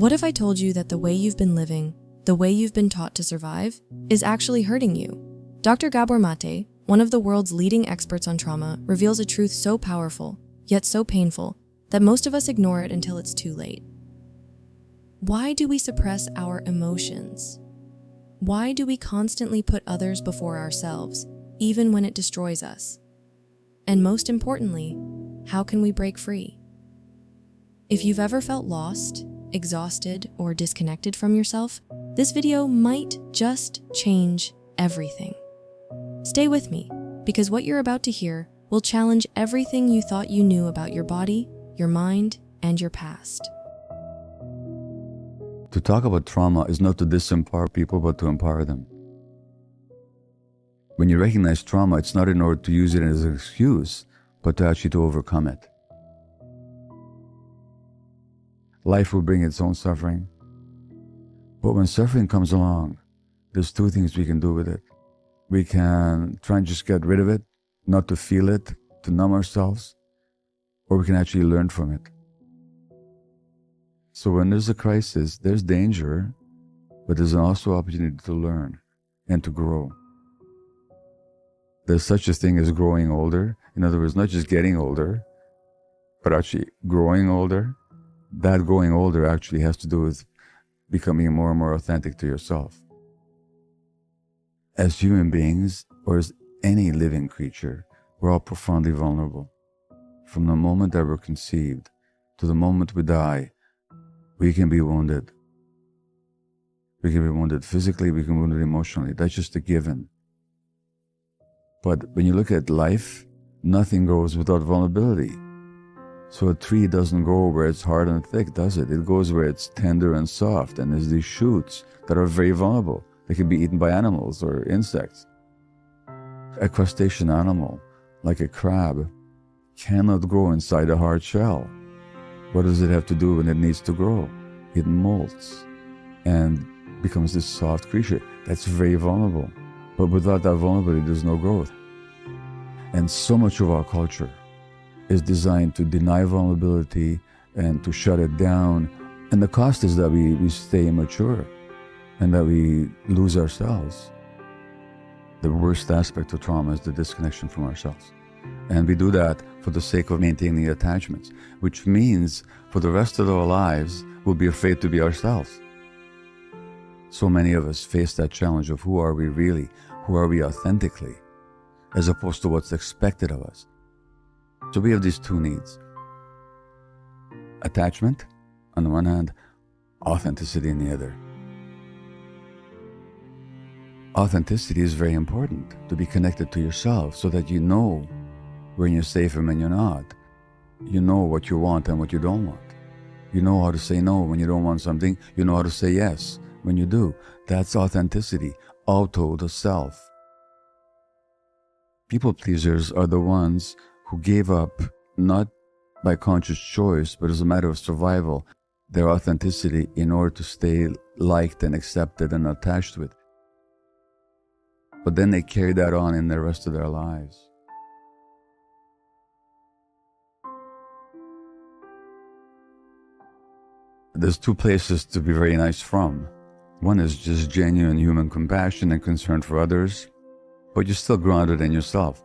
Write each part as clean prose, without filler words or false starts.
What if I told you that the way you've been living, the way you've been taught to survive, is actually hurting you? Dr. Gabor Maté, one of the world's leading experts on trauma, reveals a truth so powerful, yet so painful, that most of us ignore it until it's too late. Why do we suppress our emotions? Why do we constantly put others before ourselves, even when it destroys us? And most importantly, how can we break free? If you've ever felt lost, exhausted, or disconnected from yourself, this video might just change everything. Stay with me, because what you're about to hear will challenge everything you thought you knew about your body, your mind, and your past. To talk about trauma is not to disempower people, but to empower them. When you recognize trauma, it's not in order to use it as an excuse, but to actually to overcome it. Life will bring its own suffering. But when suffering comes along, there's two things we can do with it. We can try and just get rid of it, not to feel it, to numb ourselves, or we can actually learn from it. So when there's a crisis, there's danger, but there's also opportunity to learn and to grow. There's such a thing as growing older. In other words, not just getting older, but actually growing older. That growing older actually has to do with becoming more and more authentic to yourself. As human beings, or as any living creature, we're all profoundly vulnerable. From the moment that we're conceived to the moment we die, we can be wounded. We can be wounded physically, we can be wounded emotionally. That's just a given. But when you look at life, nothing goes without vulnerability. So a tree doesn't grow where it's hard and thick, does it? It goes where it's tender and soft, and there's these shoots that are very vulnerable. They can be eaten by animals or insects. A crustacean animal, like a crab, cannot grow inside a hard shell. What does it have to do when it needs to grow? It molts and becomes this soft creature that's very vulnerable. But without that vulnerability, there's no growth. And so much of our culture is designed to deny vulnerability and to shut it down. And the cost is that we stay immature and that we lose ourselves. The worst aspect of trauma is the disconnection from ourselves. And we do that for the sake of maintaining attachments, which means for the rest of our lives, we'll be afraid to be ourselves. So many of us face that challenge of who are we really, who are we authentically, as opposed to what's expected of us. So we have these two needs. Attachment on the one hand, authenticity on the other. Authenticity is very important, to be connected to yourself so that you know when you're safe and when you're not. You know what you want and what you don't want. You know how to say no when you don't want something. You know how to say yes when you do. That's authenticity, auto the self. People pleasers are the ones who gave up, not by conscious choice, but as a matter of survival, their authenticity in order to stay liked and accepted and attached with. But then they carry that on in the rest of their lives. There's two places to be very nice from. One is just genuine human compassion and concern for others, but you're still grounded in yourself.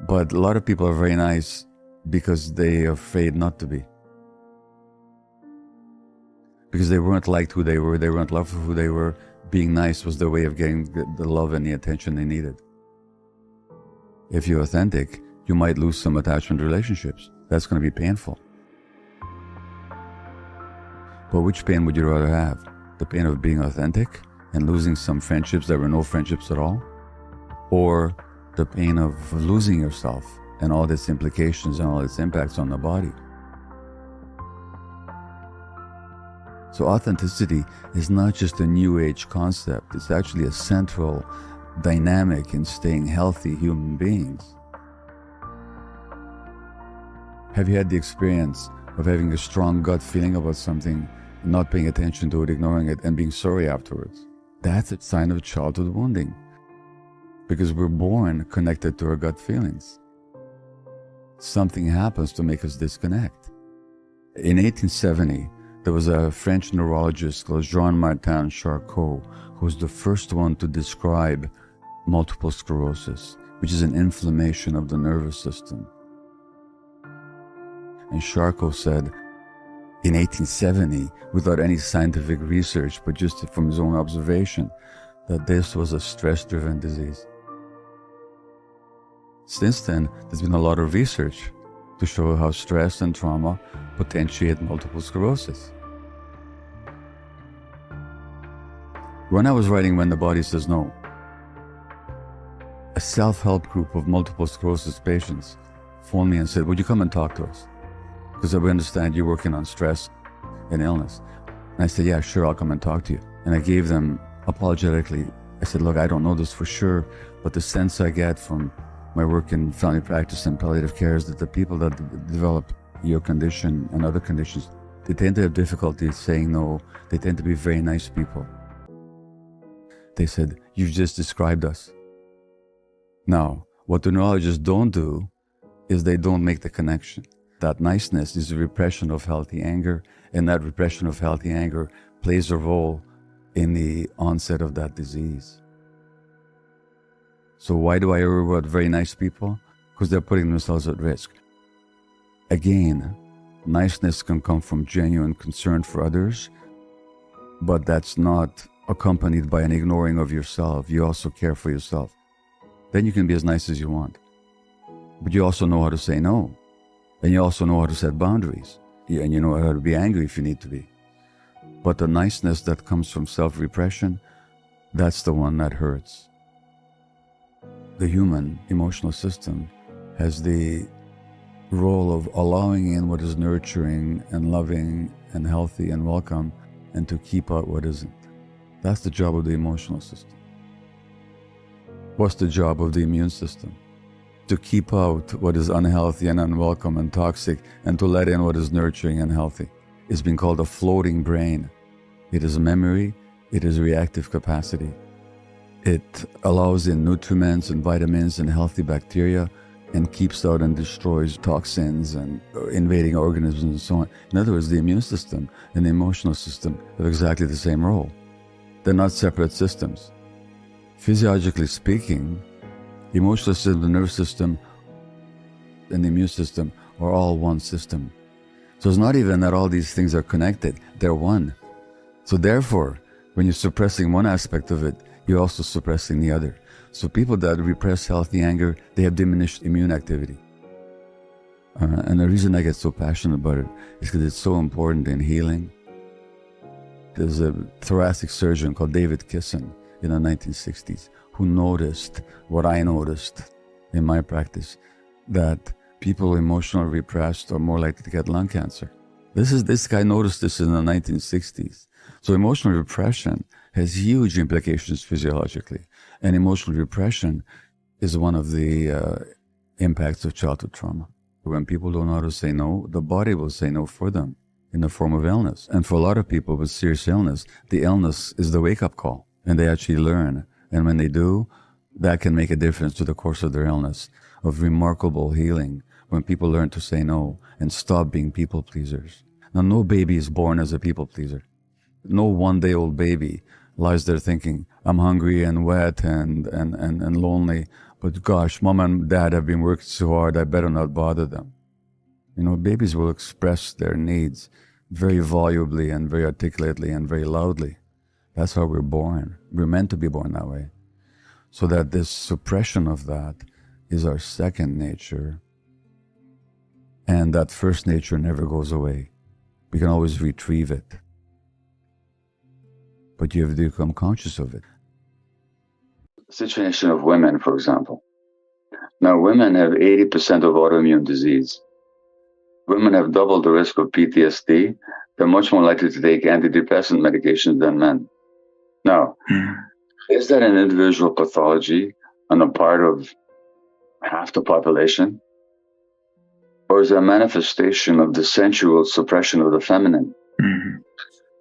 But a lot of people are very nice because they are afraid not to be. Because they weren't liked who they were, they weren't loved for who they were. Being nice was their way of getting the love and the attention they needed. If you're authentic, you might lose some attachment relationships. That's going to be painful. But which pain would you rather have? The pain of being authentic and losing some friendships that were no friendships at all? Or the pain of losing yourself and all its implications and all its impacts on the body? So authenticity is not just a new age concept. It's actually a central dynamic in staying healthy human beings. Have you had the experience of having a strong gut feeling about something, not paying attention to it, ignoring it, and being sorry afterwards? That's a sign of childhood wounding, because we're born connected to our gut feelings. Something happens to make us disconnect. In 1870, There was a French neurologist called Jean-Martin Charcot, who was the first one to describe multiple sclerosis, which is an inflammation of the nervous system. And Charcot said in 1870, without any scientific research, but just from his own observation, that this was a stress-driven disease. Since then, there's been a lot of research to show how stress and trauma potentiate multiple sclerosis. When I was writing When the Body Says No, a self-help group of multiple sclerosis patients phoned me and said, would you come and talk to us? Because we understand you're working on stress and illness. And I said, yeah, sure, I'll come and talk to you. And I gave them, apologetically, I said, look, I don't know this for sure, but the sense I get from my work in family practice and palliative care is that the people that develop your condition and other conditions, they tend to have difficulty saying no. They tend to be very nice people. They said, you've just described us. Now, what the neurologists don't do is they don't make the connection. That niceness is a repression of healthy anger, and that repression of healthy anger plays a role in the onset of that disease. So why do I worry about very nice people? Because they're putting themselves at risk. Again, niceness can come from genuine concern for others, but that's not accompanied by an ignoring of yourself. You also care for yourself. Then you can be as nice as you want. But you also know how to say no. And you also know how to set boundaries. And you know how to be angry if you need to be. But the niceness that comes from self-repression, that's the one that hurts. The human emotional system has the role of allowing in what is nurturing and loving and healthy and welcome, and to keep out what isn't. That's the job of the emotional system. What's the job of the immune system? To keep out what is unhealthy and unwelcome and toxic, and to let in what is nurturing and healthy. It's been called a floating brain. It is memory, it is reactive capacity. It allows in nutriments and vitamins and healthy bacteria, and keeps out and destroys toxins and invading organisms and so on. In other words, the immune system and the emotional system have exactly the same role. They're not separate systems. Physiologically speaking, the emotional system, the nervous system, and the immune system are all one system. So it's not even that all these things are connected, they're one. So therefore, when you're suppressing one aspect of it, you're also suppressing the other. So people that repress healthy anger, they have diminished immune activity. And the reason I get so passionate about it is because it's so important in healing. There's a thoracic surgeon called David Kissin in the 1960s who noticed what I noticed in my practice, that people emotionally repressed are more likely to get lung cancer. This guy noticed this in the 1960s. So emotional repression has huge implications physiologically. And emotional repression is one of the impacts of childhood trauma. When people don't know how to say no, the body will say no for them in the form of illness. And for a lot of people with serious illness, the illness is the wake-up call, and they actually learn. And when they do, that can make a difference to the course of their illness, of remarkable healing, when people learn to say no and stop being people pleasers. Now, no baby is born as a people pleaser. No one-day-old baby lies there thinking, I'm hungry and wet and lonely, but gosh, mom and dad have been working so hard, I better not bother them. You know, babies will express their needs very volubly and very articulately and very loudly. That's how we're born. We're meant to be born that way. So that this suppression of that is our second nature. And that first nature never goes away. We can always retrieve it. But you have to become conscious of it. Situation of women, for example. Now, women have 80% of autoimmune disease. Women have double the risk of PTSD. They're much more likely to take antidepressant medications than men. Now, is that an individual pathology on the part of half the population? Or is it a manifestation of the sensual suppression of the feminine and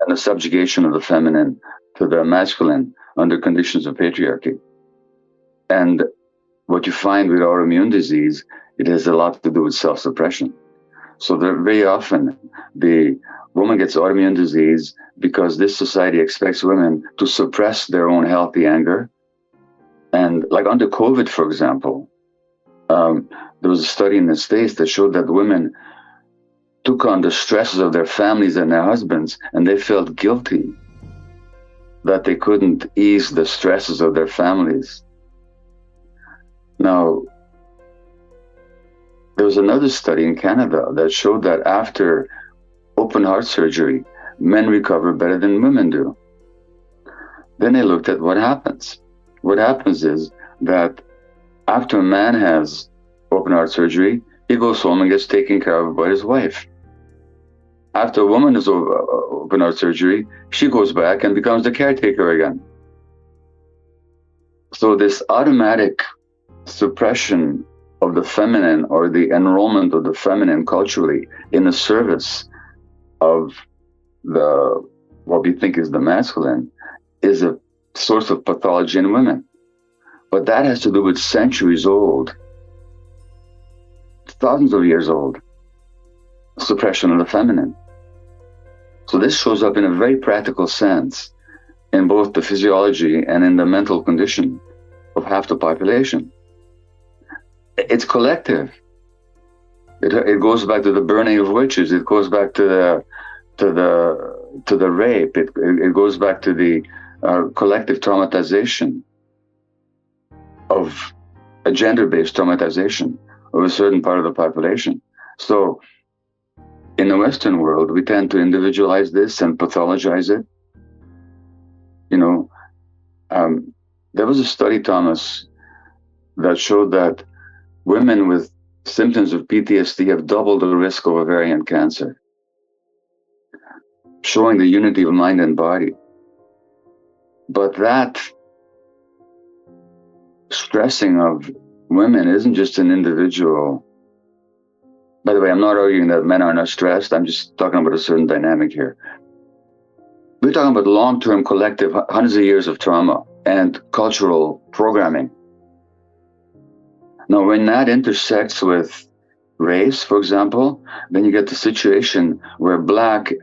the subjugation of the feminine to the masculine under conditions of patriarchy? And what you find with autoimmune disease, it has a lot to do with self-suppression. So very often, the woman gets autoimmune disease because this society expects women to suppress their own healthy anger. And like under COVID, for example, there was a study in the States that showed that women took on the stresses of their families and their husbands, and they felt guilty that they couldn't ease the stresses of their families. Now, there was another study in Canada that showed that after open heart surgery, men recover better than women do. Then they looked at what happens. What happens is that after a man has open heart surgery, he goes home and gets taken care of by his wife. After a woman has open heart surgery, she goes back and becomes the caretaker again. So this automatic suppression of the feminine, or the enrollment of the feminine culturally in the service of what we think is the masculine, is a source of pathology in women. But that has to do with centuries old, thousands of years old, suppression of the feminine. So this shows up in a very practical sense in both the physiology and in the mental condition of half the population. It's collective. It goes back to the burning of witches. It goes back to the rape. It goes back to the collective traumatization of a gender-based traumatization of a certain part of the population. So in the Western world, we tend to individualize this and pathologize it. There was a study, Thomas, that showed that women with symptoms of PTSD have double the risk of ovarian cancer, showing the unity of mind and body. But that stressing of women isn't just an individual. By the way, I'm not arguing that men are not stressed. I'm just talking about a certain dynamic here. We're talking about long-term collective, hundreds of years of trauma and cultural programming. Now, when that intersects with race, for example, then you get the situation where Black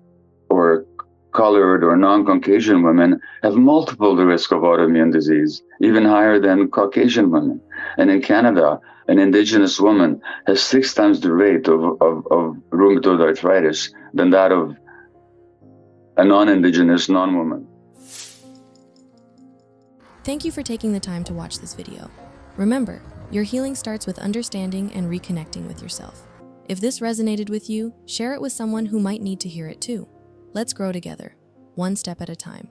or colored or non-Caucasian women have multiple the risk of autoimmune disease, even higher than Caucasian women. And in Canada, an Indigenous woman has 6 times the rate of rheumatoid arthritis than that of a non-Indigenous non-woman. Thank you for taking the time to watch this video. Remember, your healing starts with understanding and reconnecting with yourself. If this resonated with you, share it with someone who might need to hear it too. Let's grow together, one step at a time.